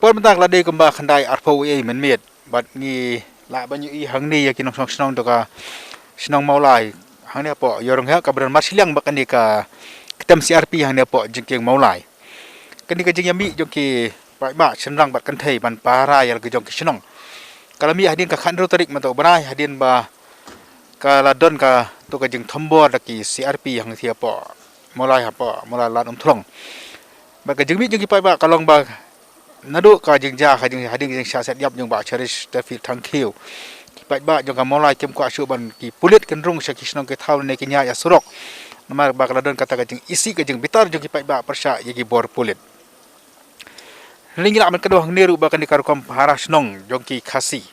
pon mentak la de kemba khandai arpo men miet bat ni la banyu I hang ni ya kinong snong to ka Nong Mawlai hang ne po yorong ha ka bran masiliang bakani ka ketem CRP hang ne po jingking Mawlai kani ka jing yami jongki pa ba senrang bat kan thei ban para ya ke jong ki snong kalami hadin ka khandro tarik ma to banai hadin ba ka ladon ka to ka jing thombo da ki CRP hang thia po Mawlai ha po Mawlai lat thlong ba ka jing mi jong ki pa ba kalong ba nadu ka jing ja ka jing hadin jing sha set yap jong ba cherish ta fi thang khiu ki pa ba jong ka Mawlai kem kwa shu ban ki pulit kan rung sha ki snong ke thau ne ki nya ya surok namar ba ka ladon kata ka jing isi ka jing bitar jong ki pa ba persha ye ki bor pulit Lingila aman kedua hang neru ba kan di karukom Pahara Snong jongki khasi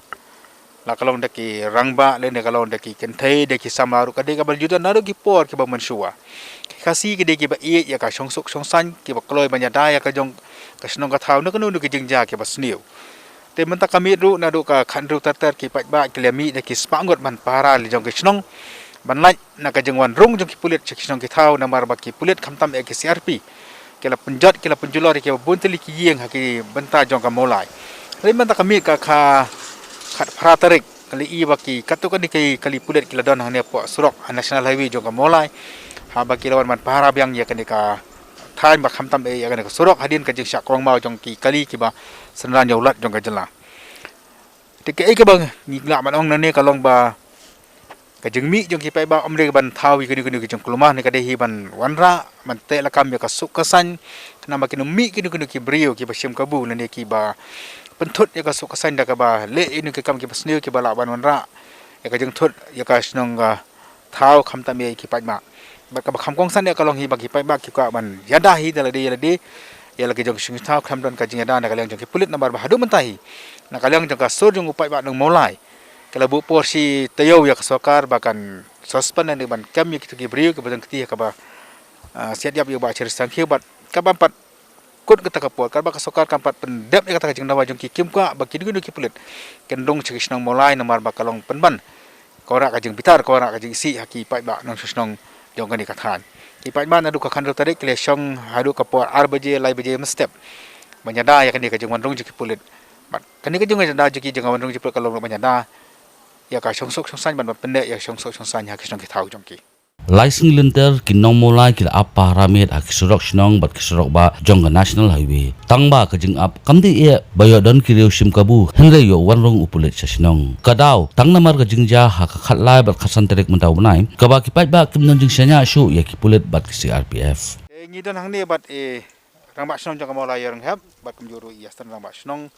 la kalong daki rangba le ne kalong daki kenthei daki samaru ka de ka baljuda naru ki por ki ba mansua khasi ki de ki ba I ya ka songsuk songsan ki ba kloi banya da ya ka jong ka snong ka thau ne ka nu ki jingja ki ba sniu te menta kami ru na ru ka khandru tartar ki pa ba ki lemi daki spangot man Pahara li jong ki snong ban lai na ka jengwan rung jong ki pulit ki snong ki thau na mar ba ki pulit khamtam e ki CRP kila penjat kila penjulor kila bunteli ki yeng haki benta jong ka Mawlai ri menta kami ka kha khat pratarik kali I baki katukan ni kali pulet kila don hane po surok national highway jong ka Mawlai ha baki lawan man Pahara biang ya kan ka thain ba khamtam e ya kan ka surok hadin ka jing syak krong mau jong ki kali ki ba senran yaulat jong ka jela tike e ka bang ni la man ong na ne kalong ba ka jing mi jong ki pai ba omre ban thawi kini kini jong kulumah ne ka dehi ban wanra man te la kam ya ka sukasan na makin mi kini kini ki brio ki ba sim kabu ne ki ba penthut ya ka sukasan da ka ba le ini ki kam ki ba sneu ki ba la ban wanra ya ka jing thut ya ka snong ga thau kham ta me ki pai ma ba ka ba kham kong san ya ka long hi ba ki pai ba ki ka ban yada hi da la de ya la ki jong sing thau kham don ka jing da na ka leng jong ki pulit na bar ba hadu mentahi na ka leng jong ka sur jong upai ba nong Mawlai kalau bu porsi tayo ya kesokar bahkan sospan dan ban kami kita beri kepada ketia kaba siap ya ba ceris sangkhiu bat kaba pat kut kita kapor kaba kesokar kampat pendep ya kata jeng nawa jong kim ka bagi dugu pulit kendong ceris nong Mawlai nomor bakalong penban kora ka jeng bitar kora ka jeng isi haki pai ba nong susnong jong kani kathan ki pai ba nadu ka khandro tarik le song hadu kapor arbaje lai baje mestep banyada ya kani ka jeng wanrong jeki pulit bat kani ka jeng da jeki jeng wanrong jeki kalong banyada ya ka songsuk songsan ban pendek ya songsuk songsan ya kisong kitau jongki Laising linter ki Nong Mawlai ki ap Pahara Miet ak surok snong bat surok ba jong national highway tangba ka jing ap kamdi e bayo don ki reu sim kabu henre yo wanrong upulet sa snong kadau tang namar ka jing ja ha ka khatlai bat khasan terek mentaw banai ka ba ki pai ba kim non jing sanya shu ya ki pulet bat ki CRPF ngi don hang ne bat rang ba snong jong ka Mawlai yang hab bat kum juru ya stan rang ba snong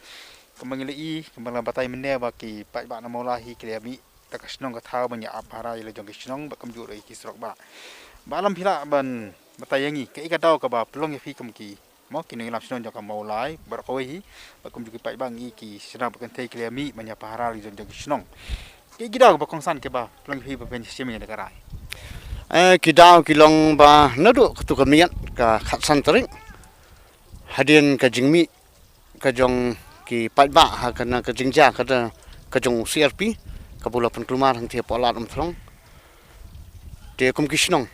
kemangili kembang batai menne baki pai ba na Mawlai hi kliami ta kasnong ka thau banya Pahara ile jong kisnong ba kamju rei ki srok ba balam phila ban batai yangi ke ka taw ka ba plong ya fi kam ki mo ki ngi lam snong jong ka Mawlai bar koi hi ba kamju ki pai bang i ki srang ba kan thei kliami banya Pahara ile jong kisnong ke gida ba kongsan ke ba plong hi ba ben simi ne karai ki daw ki long ba nadu tu ka miat ka khatsan tering hadin ka jingmi ka jong ki pai ba ha kana ka jingja ka jong CRP ka bula pen kelumar hang thia polat thlong te kum kisnong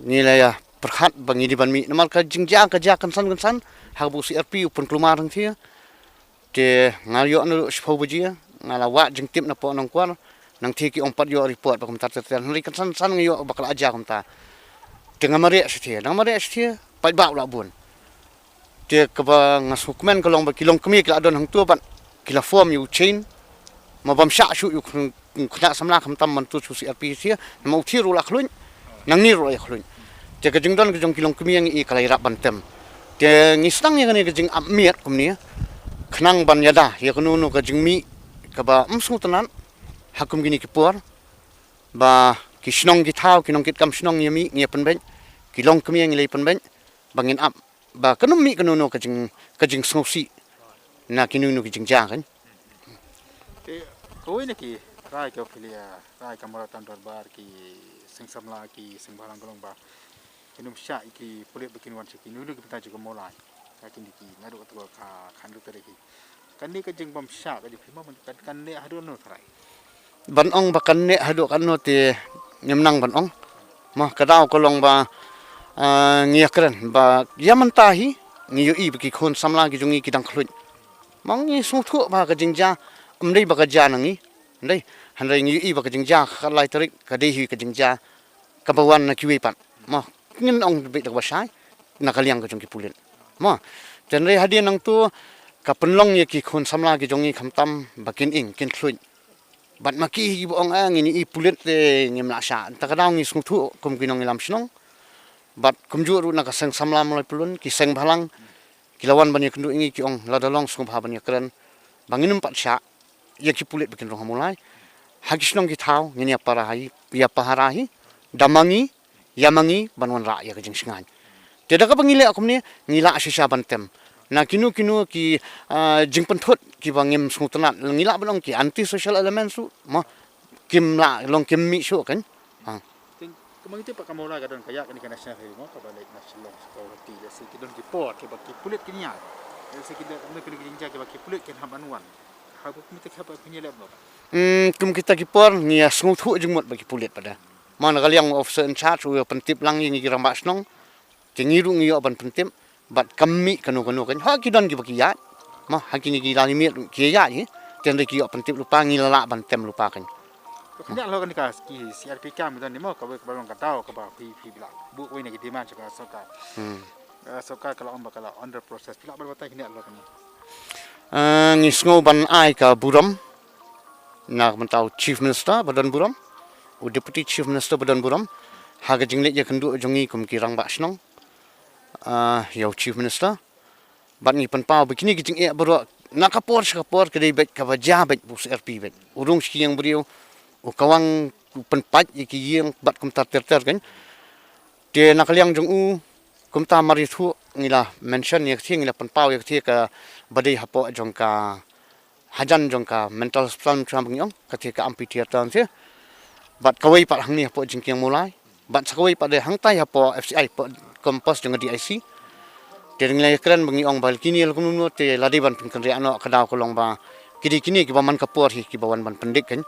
ni la ya perkhat bangi di ban mi namal ka jingja ka ja kan san ha bu CRP pen kelumar hang thia te ngal yo nu spho bujia ngala wa jing tip na po nang kwar nang thi ki ompat yo report ba kum tar tar ri kan san yo bakal aja kum ta te ngamare sthia pai ba la bun te ka ba ngasukmen ka long ba kilong kemi ka don hang tu ban kila form yu chain ma bam sha shu yu khna samla kham tam man tu su CRP sia ma uthi ru la khluin nang ni ro ya khluin te ka jing don ka jong kilong kemi yang i kalai rap ban tem te ngisang ya ka jing am miet kum ni khnang ban yada ya kunu nu ka jing mi ka ba su tanan hakum gini ki por ba kisnong ki thau kinong kit kam snong yami nge pen ben kilong kemi yang le pen ben bangin ap ba kanum mi kanu ka jing sngosi na kinu nu ki jing ja kan koi ne ki rai ka filia rai ka mara tan bar ki sing samla ki sing balang golong ba kinum sha ki pulit bikin wan ki nu ki pita juga Mawlai ka kini ki naru ka ka khandu tere ki kan ni ka jing bam sha ka ji phima man kan ne hadu no thrai ban ong ba kan ne hadu kan no te nyamnang ban ong ma ka daw ko long ba ngia kren ba yaman tahi ngi i bagi khon samla ki jongi ki dang khluin mang ngi su thu ba ka jingja umdei ba ka ja nangi ndai handai ngi i ba ka jingja khalai tarik ka dei hi ka jingja ka bawan na kiwi pan ma ngin ong be dak ba sai na kaliang ka jongi pulen ma jan re hadian nang tu ka penlong ye ki khon samla ki jongi khamtam bakin ing kin khluin bat maki hi bo ong ang ini i pulet te ngim la sha ta ka dang ngi su thu kum ki nong lam snong bat kumju ru na ka seng samla mulai pulun ki seng balang kilawan banyak kendu ingi ki ong ladalong sung pha banyak keren banginum pat sha ye ki pulet bikin roh mulai hagisnong ki thau ngini para hai ya pahara hi damangi yamangi banwan ra ya ka jing singan tidak ka bangile akum ni ngila asisha bantem na kinu ki jing penthut ki bangim sungtanat ngila banong ki anti social element su ma kim la long kim mi su kan Kemang itu Pak Kamora kadon kayak ni kana national highway ka balik national security le si kidon ki port ki baki pulit kinya le si kidon me kini jinja ki baki pulit ken habanwan ha bu mi tak apa punya lab no kum kita ki por ni asngu thu jingmot baki pulit pada mana kaliang officer in charge u pentip lang yang ki rambak snong ki ngiru ngi ban pentip bat kami kanu kan ha kidon ki baki ya ma ha kini ki Pahara Miet ki ya ni ten ki pentip lupa ngila ban tem lupa kan Kanya lo kan ka ki CRP kam dan ni mo ka ba long ka tao ka ba pi bila bu ko ni ki demand ka soka soka kalau bakal under process bila ba ta kini lo kan ngisngo ban ai ka buram na mentau chief minister badan buram u deputy chief minister badan buram ha ga jingle je kendu jongi kum ki rang ba snong yau chief minister ban ni pan pau bikini ki jing e bro na ka por ke dei bet ka ba ja bet bu CRP bet urung ski yang brio u kawang penpat iki yang bat kum tar ter kan te nak liang jong u kum ta mari thu ngila mention yak thing ngila penpau yak thi ka badai hapo jong ka hajan jong ka mental hospital tram ngong ka thi ka amphitheater se bat kawai pat hang ni hapo jing kyang mulai bat sakawai pat de hang tai hapo FCI po kompas jong DIC te ngila kran bangi ong bal kini lo kunu te ladi ban pin kan ri ano kada ko long ba kini ki ba man ka por hi ki ba wan ban pendik kan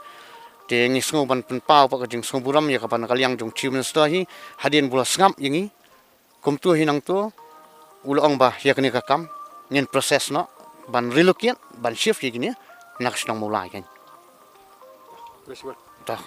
te ngi sngo ban pen pau pa ka jing sngo buram ya ka ban kaliang jong chief minister hi hadin bula sngam yingi kum tu hinang tu ulong ba ya kini ka kam ngin proses no ban relocate ban shift yini nak Nong Mawlai kan Terus dah